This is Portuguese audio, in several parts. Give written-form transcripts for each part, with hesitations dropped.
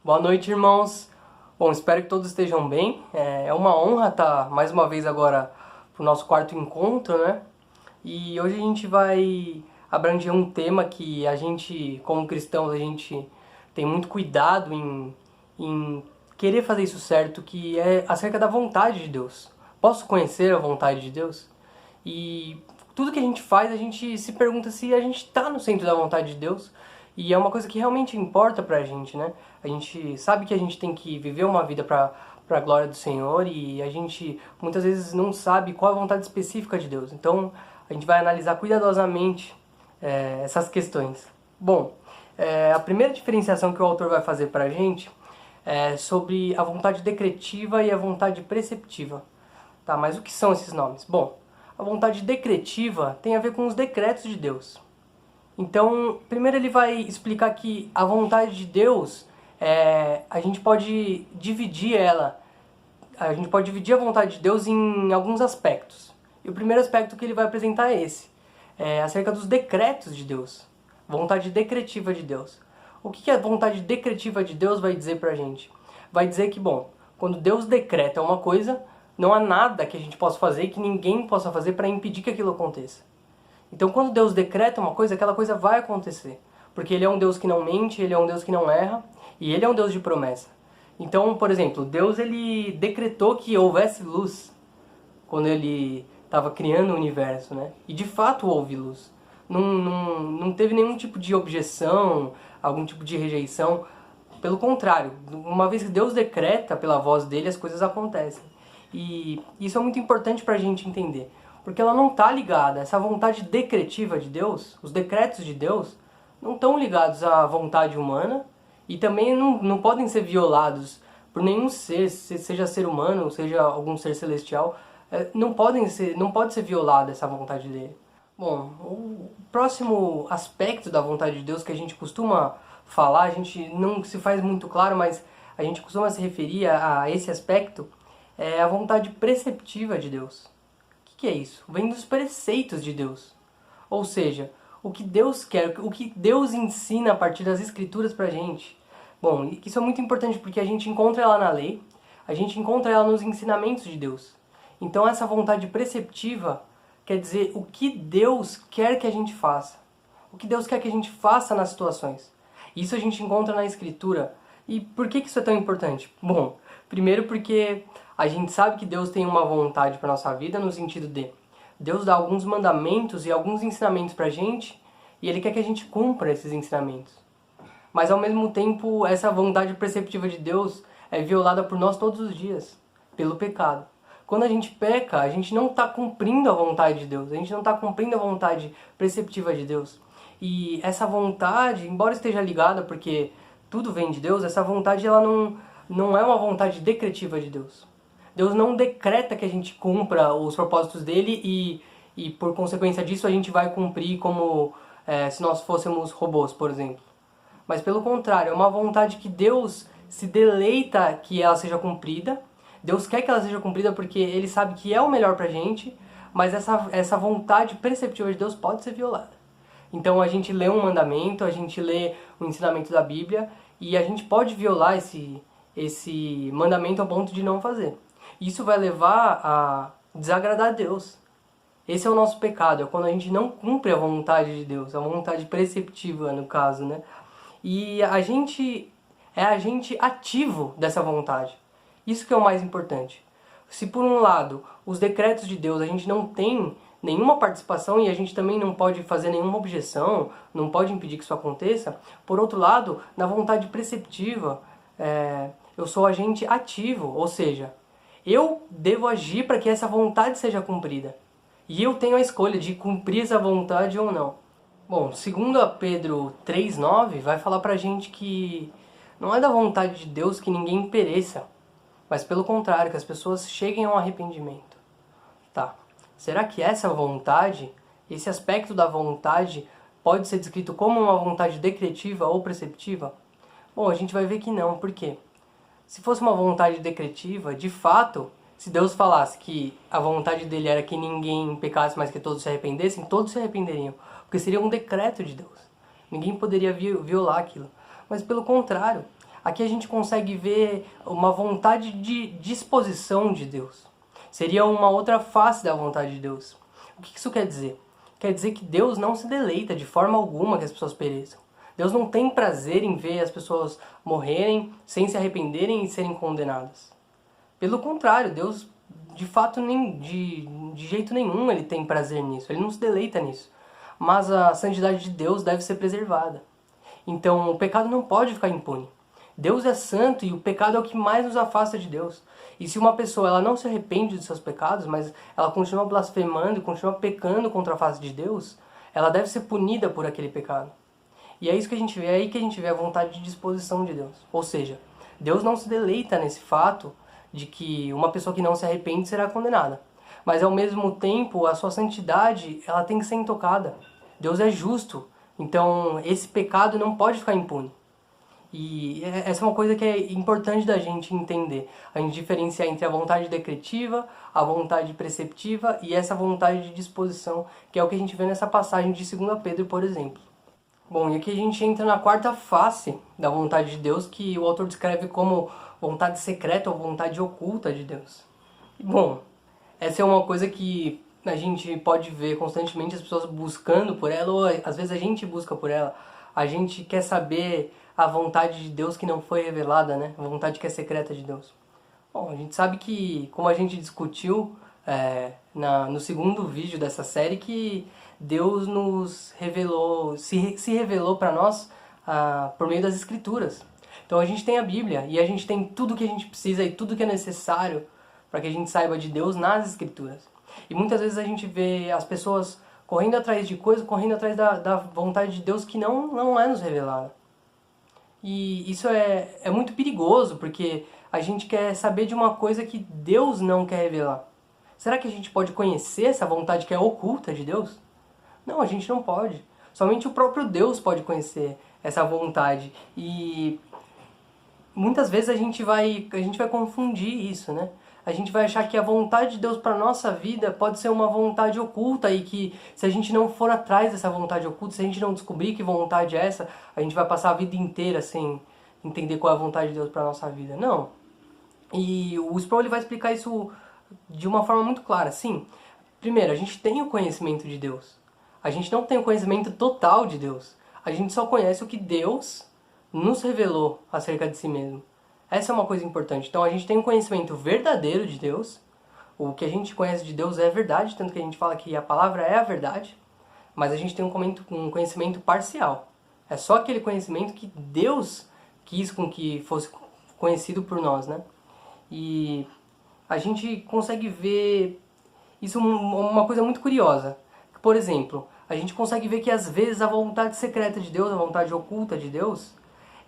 Boa noite, irmãos. Bom, espero que todos estejam bem. É uma honra estar mais uma vez agora pro nosso quarto encontro, né? E hoje a gente vai abranger um tema que a gente, como cristãos, a gente tem muito cuidado em querer fazer isso certo, que é acerca da vontade de Deus. Posso conhecer a vontade de Deus? E tudo que a gente faz, a gente se pergunta se a gente está no centro da vontade de Deus. E é uma coisa que realmente importa pra gente, né? A gente sabe que a gente tem que viver uma vida para a glória do Senhor e a gente muitas vezes não sabe qual é a vontade específica de Deus. Então a gente vai analisar cuidadosamente essas questões. Bom, a primeira diferenciação que o autor vai fazer pra gente é sobre a vontade decretiva e a vontade preceptiva. Tá, mas o que são esses nomes? Bom, a vontade decretiva tem a ver com os decretos de Deus. Então, primeiro ele vai explicar que a vontade de Deus, a gente pode dividir a vontade de Deus em alguns aspectos. E o primeiro aspecto que ele vai apresentar é esse, acerca dos decretos de Deus, vontade decretiva de Deus. O que a vontade decretiva de Deus vai dizer pra gente? Vai dizer que, bom, quando Deus decreta uma coisa, não há nada que a gente possa fazer, que ninguém possa fazer para impedir que aquilo aconteça. Então, quando Deus decreta uma coisa, aquela coisa vai acontecer. Porque Ele é um Deus que não mente, Ele é um Deus que não erra, e Ele é um Deus de promessa. Então, por exemplo, Deus ele decretou que houvesse luz quando Ele estava criando o universo, né? E de fato houve luz. Não teve nenhum tipo de objeção, algum tipo de rejeição. Pelo contrário, uma vez que Deus decreta pela voz dele, as coisas acontecem. E isso é muito importante para a gente entender. Porque ela não está ligada, essa vontade decretiva de Deus, os decretos de Deus, não estão ligados à vontade humana e também não podem ser violados por nenhum ser, seja ser humano, seja algum ser celestial, não pode ser violada essa vontade dele. Bom, o próximo aspecto da vontade de Deus que a gente costuma falar, a gente não se faz muito claro, mas a gente costuma se referir a esse aspecto, é a vontade preceptiva de Deus. O que é isso? Vem dos preceitos de Deus. Ou seja, o que Deus quer, o que Deus ensina a partir das Escrituras pra gente. Bom, isso é muito importante porque a gente encontra ela na lei, a gente encontra ela nos ensinamentos de Deus. Então essa vontade preceptiva quer dizer o que Deus quer que a gente faça. O que Deus quer que a gente faça nas situações. Isso a gente encontra na Escritura. E por que isso é tão importante? Bom, primeiro porque a gente sabe que Deus tem uma vontade para nossa vida no sentido de Deus dá alguns mandamentos e alguns ensinamentos pra gente e Ele quer que a gente cumpra esses ensinamentos. Mas ao mesmo tempo, essa vontade preceptiva de Deus é violada por nós todos os dias, pelo pecado. Quando a gente peca, a gente não está cumprindo a vontade de Deus, a gente não está cumprindo a vontade preceptiva de Deus. E essa vontade, embora esteja ligada porque tudo vem de Deus, essa vontade ela não é uma vontade decretiva de Deus. Deus não decreta que a gente cumpra os propósitos dele e por consequência disso a gente vai cumprir como se nós fôssemos robôs, por exemplo. Mas pelo contrário, é uma vontade que Deus se deleita que ela seja cumprida. Deus quer que ela seja cumprida porque Ele sabe que é o melhor pra gente, mas essa vontade preceptiva de Deus pode ser violada. Então a gente lê um mandamento, a gente lê o ensinamento da Bíblia e a gente pode violar esse mandamento ao ponto de não fazer. Isso vai levar a desagradar a Deus. Esse é o nosso pecado, é quando a gente não cumpre a vontade de Deus, a vontade preceptiva no caso, né? E a gente é agente ativo dessa vontade. Isso que é o mais importante. Se por um lado, os decretos de Deus a gente não tem nenhuma participação e a gente também não pode fazer nenhuma objeção, não pode impedir que isso aconteça, por outro lado, na vontade preceptiva, eu sou agente ativo, ou seja, eu devo agir para que essa vontade seja cumprida. E eu tenho a escolha de cumprir essa vontade ou não. Bom, segundo a Pedro 3,9, vai falar pra gente que não é da vontade de Deus que ninguém pereça, mas pelo contrário, que as pessoas cheguem ao arrependimento. Tá, será que essa vontade, esse aspecto da vontade, pode ser descrito como uma vontade decretiva ou preceptiva? Bom, a gente vai ver que não, por quê? Se fosse uma vontade decretiva, de fato, se Deus falasse que a vontade dele era que ninguém pecasse, mas que todos se arrependessem, todos se arrependeriam. Porque seria um decreto de Deus. Ninguém poderia violar aquilo. Mas pelo contrário, aqui a gente consegue ver uma vontade de disposição de Deus. Seria uma outra face da vontade de Deus. O que isso quer dizer? Quer dizer que Deus não se deleita de forma alguma que as pessoas pereçam. Deus não tem prazer em ver as pessoas morrerem sem se arrependerem e serem condenadas. Pelo contrário, Deus, de fato, de jeito nenhum ele tem prazer nisso. Ele não se deleita nisso. Mas a santidade de Deus deve ser preservada. Então, o pecado não pode ficar impune. Deus é santo e o pecado é o que mais nos afasta de Deus. E se uma pessoa ela não se arrepende dos seus pecados, mas ela continua blasfemando e continua pecando contra a face de Deus, ela deve ser punida por aquele pecado. E é isso que a gente vê, é aí que a gente vê a vontade de disposição de Deus. Ou seja, Deus não se deleita nesse fato de que uma pessoa que não se arrepende será condenada. Mas ao mesmo tempo, a sua santidade, ela tem que ser intocada. Deus é justo, então esse pecado não pode ficar impune. E essa é uma coisa que é importante da gente entender. A gente diferenciar entre a vontade decretiva, a vontade preceptiva e essa vontade de disposição, que é o que a gente vê nessa passagem de 2 Pedro, por exemplo. Bom, e aqui a gente entra na quarta face da vontade de Deus, que o autor descreve como vontade secreta ou vontade oculta de Deus. Bom, essa é uma coisa que a gente pode ver constantemente as pessoas buscando por ela, ou às vezes a gente busca por ela. A gente quer saber a vontade de Deus que não foi revelada, né? A vontade que é secreta de Deus. Bom, a gente sabe que, como a gente discutiu no segundo vídeo dessa série, que Deus nos revelou, se revelou para nós por meio das Escrituras. Então a gente tem a Bíblia e a gente tem tudo que a gente precisa e tudo que é necessário para que a gente saiba de Deus nas Escrituras. E muitas vezes a gente vê as pessoas correndo atrás de coisas, correndo atrás da vontade de Deus que não é nos revelada. E isso é muito perigoso, porque a gente quer saber de uma coisa que Deus não quer revelar. Será que a gente pode conhecer essa vontade que é oculta de Deus? Não, a gente não pode. Somente o próprio Deus pode conhecer essa vontade. E muitas vezes a gente vai confundir isso, né? A gente vai achar que a vontade de Deus para a nossa vida pode ser uma vontade oculta e que se a gente não for atrás dessa vontade oculta, se a gente não descobrir que vontade é essa, a gente vai passar a vida inteira sem entender qual é a vontade de Deus para a nossa vida. Não. E o Sproul ele vai explicar isso de uma forma muito clara. Sim, primeiro, a gente tem o conhecimento de Deus. A gente não tem o conhecimento total de Deus. A gente só conhece o que Deus nos revelou acerca de si mesmo. Essa é uma coisa importante. Então a gente tem um conhecimento verdadeiro de Deus. O que a gente conhece de Deus é verdade, tanto que a gente fala que a palavra é a verdade. Mas a gente tem um conhecimento parcial. É só aquele conhecimento que Deus quis com que fosse conhecido por nós, né? E a gente consegue ver isso uma coisa muito curiosa. Por exemplo, a gente consegue ver que às vezes a vontade secreta de Deus, a vontade oculta de Deus,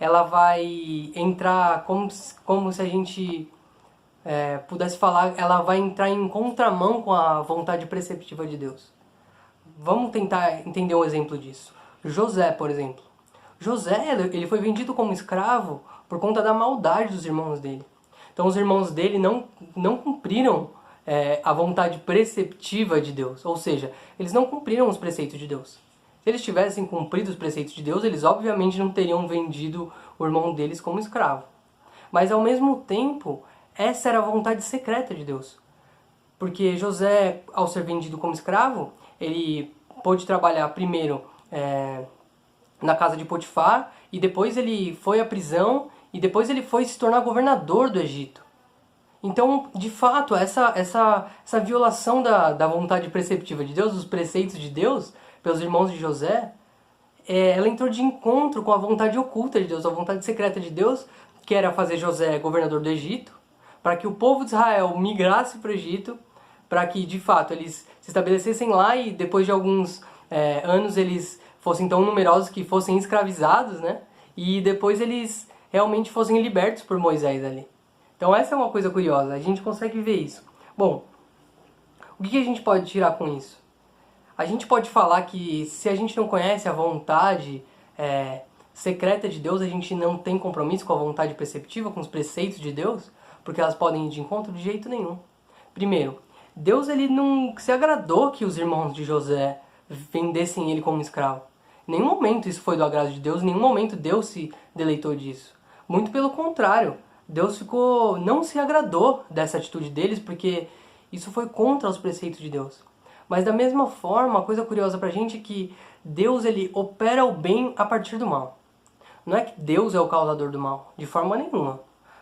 ela vai entrar como se a gente pudesse falar, ela vai entrar em contramão com a vontade preceptiva de Deus. Vamos tentar entender um exemplo disso. José, por exemplo. José, ele foi vendido como escravo por conta da maldade dos irmãos dele. Então os irmãos dele não cumpriram a vontade preceptiva de Deus. Ou seja, eles não cumpriram os preceitos de Deus. Se eles tivessem cumprido os preceitos de Deus, eles obviamente não teriam vendido o irmão deles como escravo. Mas ao mesmo tempo, essa era a vontade secreta de Deus. Porque José, ao ser vendido como escravo, ele pôde trabalhar primeiro na casa de Potifar, e depois ele foi à prisão, e depois ele foi se tornar governador do Egito. Então, de fato, essa violação da vontade preceptiva de Deus, dos preceitos de Deus, pelos irmãos de José, ela entrou de encontro com a vontade oculta de Deus, a vontade secreta de Deus, que era fazer José governador do Egito, para que o povo de Israel migrasse para o Egito, para que, de fato, eles se estabelecessem lá e depois de alguns anos eles fossem tão numerosos que fossem escravizados, né? E depois eles realmente fossem libertos por Moisés ali. Então essa é uma coisa curiosa, a gente consegue ver isso. Bom, o que a gente pode tirar com isso? A gente pode falar que se a gente não conhece a vontade secreta de Deus, a gente não tem compromisso com a vontade preceptiva, com os preceitos de Deus, porque elas podem ir de encontro de jeito nenhum. Primeiro, Deus ele não se agradou que os irmãos de José vendessem ele como escravo. Em nenhum momento isso foi do agrado de Deus, em nenhum momento Deus se deleitou disso. Muito pelo contrário, Deus não se agradou dessa atitude deles, porque isso foi contra os preceitos de Deus. Mas da mesma forma, uma coisa curiosa pra gente é que Deus ele opera o bem a partir do mal. Não é que Deus é o causador do mal, de forma nenhuma.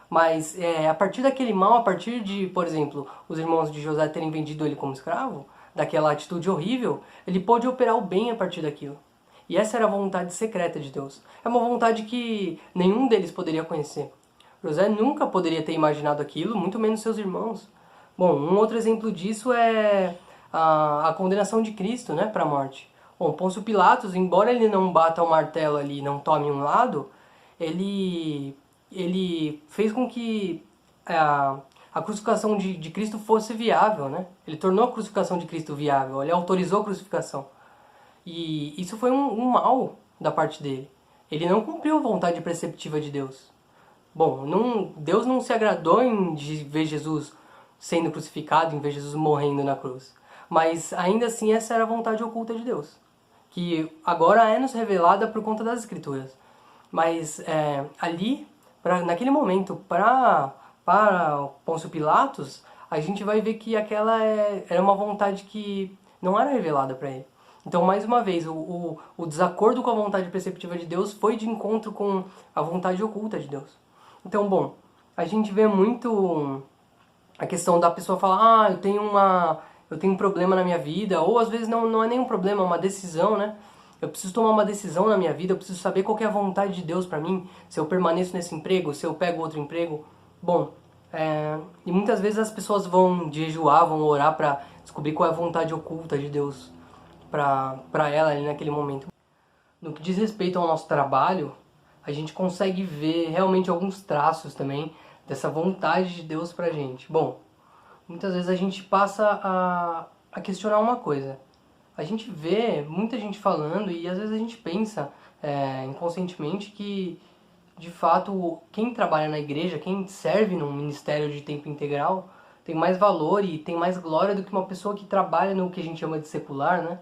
Mas a partir daquele mal, a partir de, por exemplo, os irmãos de José terem vendido ele como escravo, daquela atitude horrível, ele pôde operar o bem a partir daquilo. E essa era a vontade secreta de Deus. É uma vontade que nenhum deles poderia conhecer. José nunca poderia ter imaginado aquilo, muito menos seus irmãos. Bom, um outro exemplo disso é a condenação de Cristo, né, para a morte. Bom, Pôncio Pilatos, embora ele não bata o martelo ali e não tome um lado, ele fez com que a crucificação de Cristo fosse viável, né? Ele tornou a crucificação de Cristo viável, ele autorizou a crucificação. E isso foi um mal da parte dele. Ele não cumpriu a vontade preceptiva de Deus. Bom, Deus não se agradou de ver Jesus sendo crucificado, em ver Jesus morrendo na cruz. Mas ainda assim essa era a vontade oculta de Deus, que agora é nos revelada por conta das Escrituras. Mas ali, naquele momento, para Pôncio Pilatos, a gente vai ver que aquela era uma vontade que não era revelada para ele. Então, mais uma vez, o desacordo com a vontade preceptiva de Deus foi de encontro com a vontade oculta de Deus. Então, bom, a gente vê muito a questão da pessoa falar, eu tenho um problema na minha vida, ou às vezes não é nenhum problema, é uma decisão, né? Eu preciso tomar uma decisão na minha vida, eu preciso saber qual que é a vontade de Deus para mim, se eu permaneço nesse emprego, se eu pego outro emprego. Bom, e muitas vezes as pessoas vão jejuar, vão orar para descobrir qual é a vontade oculta de Deus para ela ali naquele momento. No que diz respeito ao nosso trabalho, a gente consegue ver realmente alguns traços também dessa vontade de Deus pra gente. Bom, muitas vezes a gente passa a questionar uma coisa. A gente vê muita gente falando e às vezes a gente pensa inconscientemente que, de fato, quem trabalha na igreja, quem serve num ministério de tempo integral, tem mais valor e tem mais glória do que uma pessoa que trabalha no que a gente chama de secular, né?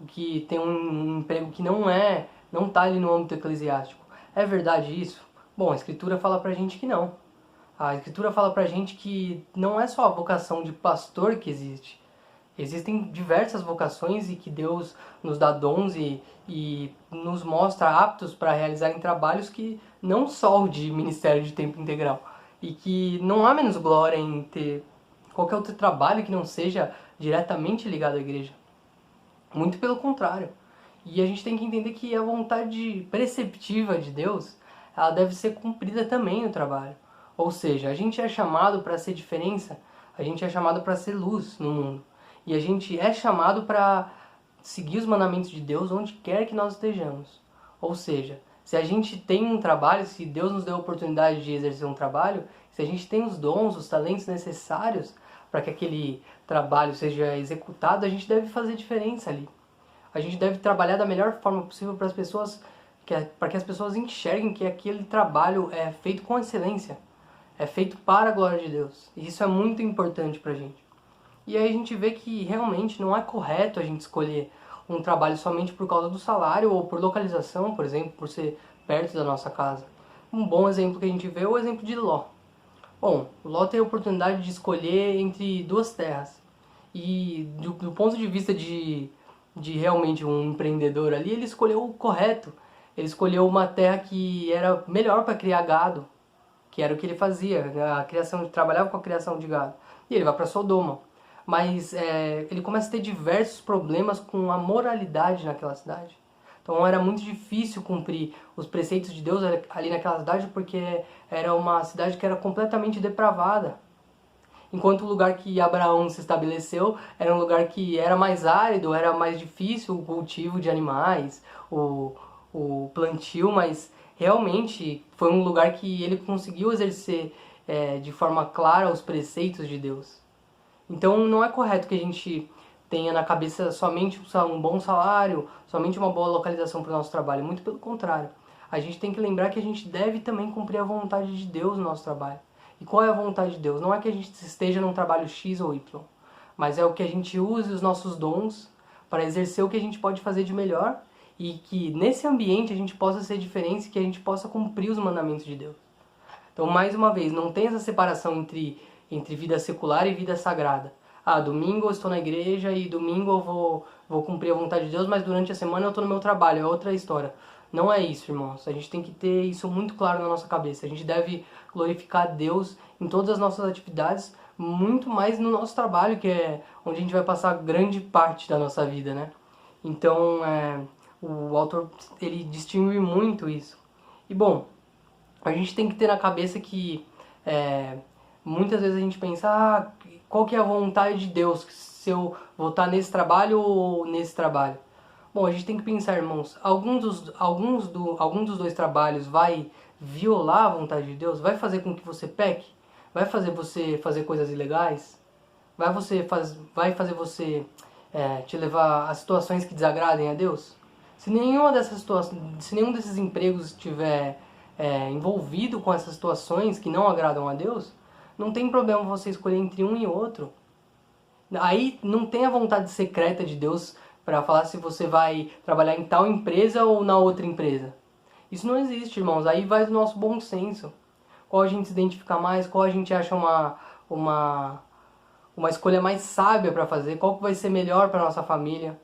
Que tem um emprego que não tá ali no âmbito eclesiástico. É verdade isso? Bom, a Escritura fala pra gente que não. A Escritura fala pra gente que não é só a vocação de pastor que existe. Existem diversas vocações e que Deus nos dá dons e nos mostra aptos para realizarem trabalhos que não só o de ministério de tempo integral. E que não há menos glória em ter qualquer outro trabalho que não seja diretamente ligado à igreja. Muito pelo contrário. E a gente tem que entender que a vontade preceptiva de Deus, ela deve ser cumprida também no trabalho. Ou seja, a gente é chamado para ser diferença, a gente é chamado para ser luz no mundo. E a gente é chamado para seguir os mandamentos de Deus onde quer que nós estejamos. Ou seja, se a gente tem um trabalho, se Deus nos deu a oportunidade de exercer um trabalho, se a gente tem os dons, os talentos necessários para que aquele trabalho seja executado, a gente deve fazer diferença ali. A gente deve trabalhar da melhor forma possível para as pessoas, para que as pessoas enxerguem que aquele trabalho é feito com excelência, é feito para a glória de Deus. E isso é muito importante para a gente. E aí a gente vê que realmente não é correto a gente escolher um trabalho somente por causa do salário ou por localização, por exemplo, por ser perto da nossa casa. Um bom exemplo que a gente vê é o exemplo de Ló. Bom, Ló tem a oportunidade de escolher entre duas terras. E do ponto de vista de realmente um empreendedor ali, ele escolheu o correto. Ele escolheu uma terra que era melhor para criar gado, que era o que ele fazia, né? Trabalhava com a criação de gado. E ele vai para Sodoma. Mas ele começa a ter diversos problemas com a moralidade naquela cidade. Então era muito difícil cumprir os preceitos de Deus ali naquela cidade, porque era uma cidade que era completamente depravada. Enquanto o lugar que Abraão se estabeleceu era um lugar que era mais árido, era mais difícil o cultivo de animais, o plantio, mas realmente foi um lugar que ele conseguiu exercer de forma clara os preceitos de Deus. Então não é correto que a gente tenha na cabeça somente um bom salário, somente uma boa localização para o nosso trabalho. Muito pelo contrário. A gente tem que lembrar que a gente deve também cumprir a vontade de Deus no nosso trabalho. E qual é a vontade de Deus? Não é que a gente esteja num trabalho X ou Y, mas é o que a gente use os nossos dons para exercer o que a gente pode fazer de melhor e que nesse ambiente a gente possa ser diferente e que a gente possa cumprir os mandamentos de Deus. Então, mais uma vez, não tem essa separação entre vida secular e vida sagrada. Ah, domingo eu estou na igreja e domingo eu vou cumprir a vontade de Deus, mas durante a semana eu estou no meu trabalho, é outra história. Não é isso, irmãos. A gente tem que ter isso muito claro na nossa cabeça. A gente deve glorificar a Deus em todas as nossas atividades, muito mais no nosso trabalho, que é onde a gente vai passar grande parte da nossa vida, né? Então, o autor, ele distingue muito isso. E, bom, a gente tem que ter na cabeça que muitas vezes a gente pensa, qual que é a vontade de Deus, se eu vou estar nesse trabalho ou nesse trabalho? Bom, a gente tem que pensar, irmãos, algum dos dois trabalhos vai violar a vontade de Deus? Vai fazer com que você peque? Vai fazer você fazer coisas ilegais? Vai fazer você te levar a situações que desagradem a Deus? Se nenhuma dessas situações, se nenhum desses empregos estiver envolvido com essas situações que não agradam a Deus, não tem problema você escolher entre um e outro. Aí não tem a vontade secreta de Deus para falar se você vai trabalhar em tal empresa ou na outra empresa. Isso não existe, irmãos. Aí vai do nosso bom senso. Qual a gente se identifica mais, qual a gente acha uma escolha mais sábia para fazer, qual que vai ser melhor para nossa família.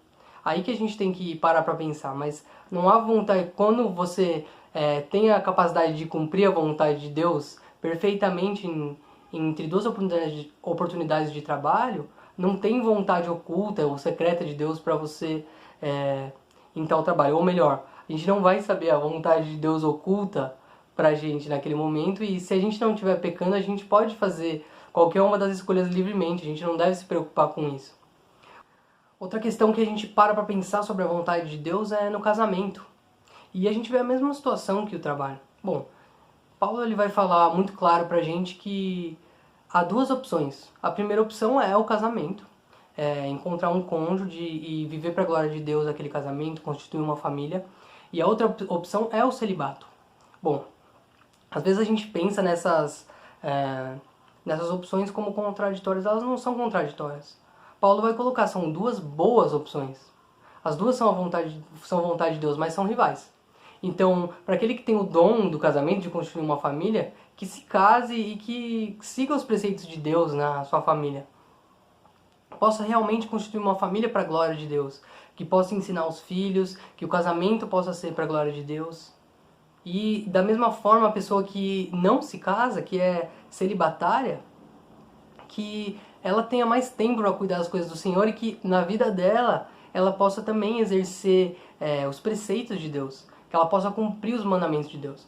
Aí que a gente tem que parar para pensar, mas não há vontade, quando você tem a capacidade de cumprir a vontade de Deus perfeitamente entre duas oportunidades de trabalho, não tem vontade oculta ou secreta de Deus para você em tal trabalho. Ou melhor, a gente não vai saber a vontade de Deus oculta pra gente naquele momento, e se a gente não estiver pecando, a gente pode fazer qualquer uma das escolhas livremente, a gente não deve se preocupar com isso. Outra questão que a gente para pensar sobre a vontade de Deus é no casamento. E a gente vê a mesma situação que o trabalho. Bom, Paulo ele vai falar muito claro pra gente que há duas opções. A primeira opção é o casamento, encontrar um cônjuge e viver para a glória de Deus aquele casamento, constituir uma família. E a outra opção é o celibato. Bom, às vezes a gente pensa nessas opções como contraditórias, elas não são contraditórias. Paulo vai colocar, são duas boas opções. As duas são vontade de Deus, mas são rivais. Então, para aquele que tem o dom do casamento, de construir uma família, que se case e que siga os preceitos de Deus na sua família. Possa realmente constituir uma família para a glória de Deus. Que possa ensinar os filhos, que o casamento possa ser para a glória de Deus. E da mesma forma, a pessoa que não se casa, que é celibatária, que ela tenha mais tempo para cuidar das coisas do Senhor e que na vida dela ela possa também exercer os preceitos de Deus, que ela possa cumprir os mandamentos de Deus.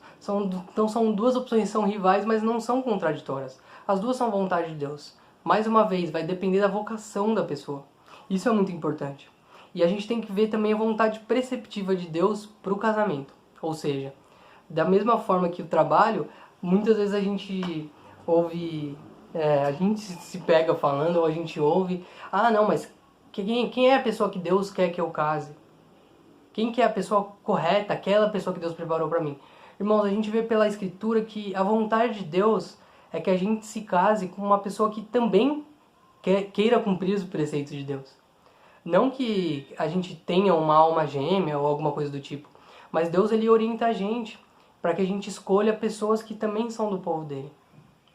Então são duas opções, são rivais, mas não são contraditórias. As duas são vontade de Deus. Mais uma vez, vai depender da vocação da pessoa. Isso é muito importante. E a gente tem que ver também a vontade preceptiva de Deus para o casamento. Ou seja, da mesma forma que o trabalho, muitas vezes a gente ouve, a gente se pega falando, ou a gente ouve, não, mas quem é a pessoa que Deus quer que eu case? Quem que é a pessoa correta, aquela pessoa que Deus preparou para mim? Irmãos, a gente vê pela Escritura que a vontade de Deus é que a gente se case com uma pessoa que também queira cumprir os preceitos de Deus. Não que a gente tenha uma alma gêmea ou alguma coisa do tipo, mas Deus ele orienta a gente para que a gente escolha pessoas que também são do povo dele.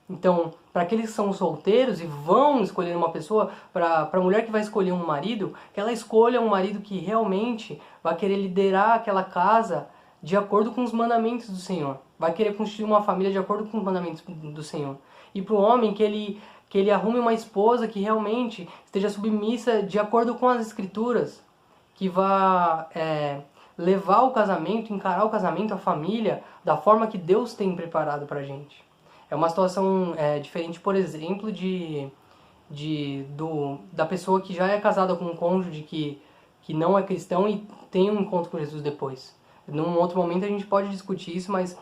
Então, para aqueles que são solteiros e vão escolher uma pessoa, para a mulher que vai escolher um marido, que ela escolha um marido que realmente vai querer liderar aquela casa de acordo com os mandamentos do Senhor. Vai querer construir uma família de acordo com os mandamentos do Senhor. E para o homem, que ele arrume uma esposa que realmente esteja submissa de acordo com as Escrituras, que vá levar o casamento, encarar o casamento, a família, da forma que Deus tem preparado para a gente. É uma situação diferente, por exemplo, da pessoa que já é casada com um cônjuge que não é cristão e tem um encontro com Jesus depois. Num outro momento a gente pode discutir isso, mas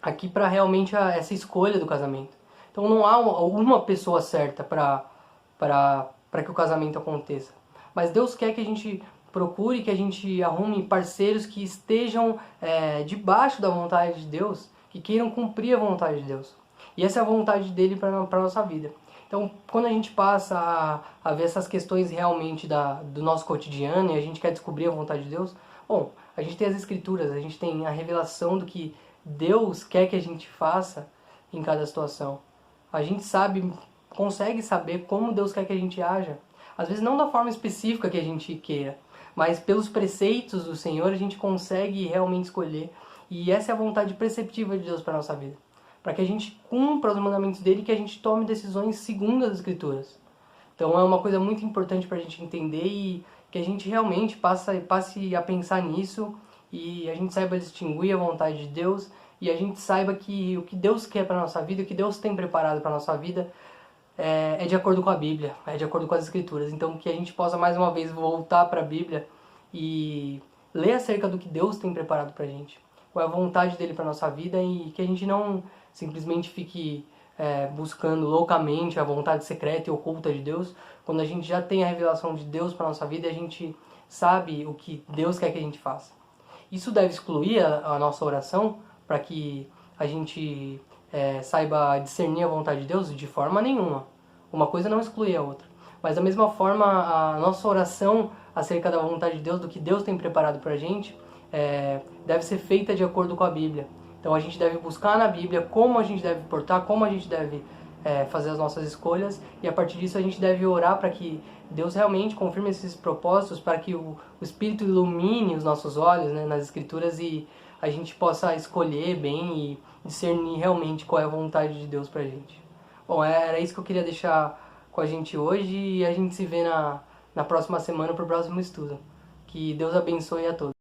aqui para realmente essa escolha do casamento. Então não há uma pessoa certa para que o casamento aconteça. Mas Deus quer que a gente procure, que a gente arrume parceiros que estejam debaixo da vontade de Deus, que queiram cumprir a vontade de Deus. E essa é a vontade dele para a nossa vida. Então, quando a gente passa a ver essas questões realmente do nosso cotidiano e a gente quer descobrir a vontade de Deus, bom, a gente tem as Escrituras, a gente tem a revelação do que Deus quer que a gente faça em cada situação. A gente consegue saber como Deus quer que a gente haja. Às vezes não da forma específica que a gente queira, mas pelos preceitos do Senhor a gente consegue realmente escolher. E essa é a vontade preceptiva de Deus para a nossa vida. Para que a gente cumpra os mandamentos dele e que a gente tome decisões segundo as Escrituras. Então é uma coisa muito importante para a gente entender e que a gente realmente passe a pensar nisso e a gente saiba distinguir a vontade de Deus e a gente saiba que o que Deus quer para a nossa vida, o que Deus tem preparado para a nossa vida é de acordo com a Bíblia, é de acordo com as Escrituras. Então que a gente possa mais uma vez voltar para a Bíblia e ler acerca do que Deus tem preparado para a gente. Qual é a vontade dele para a nossa vida e que a gente não simplesmente fique buscando loucamente a vontade secreta e oculta de Deus, quando a gente já tem a revelação de Deus para a nossa vida e a gente sabe o que Deus quer que a gente faça. Isso deve excluir a nossa oração para que a gente saiba discernir a vontade de Deus? De forma nenhuma. Uma coisa não exclui a outra. Mas da mesma forma, a nossa oração acerca da vontade de Deus, do que Deus tem preparado para a gente, deve ser feita de acordo com a Bíblia. Então a gente deve buscar na Bíblia como a gente deve portar, como a gente deve fazer as nossas escolhas, e a partir disso a gente deve orar para que Deus realmente confirme esses propósitos, para que o Espírito ilumine os nossos olhos, né, nas Escrituras e a gente possa escolher bem e discernir realmente qual é a vontade de Deus pra gente. Bom, era isso que eu queria deixar com a gente hoje e a gente se vê na próxima semana pro próximo estudo. Que Deus abençoe a todos.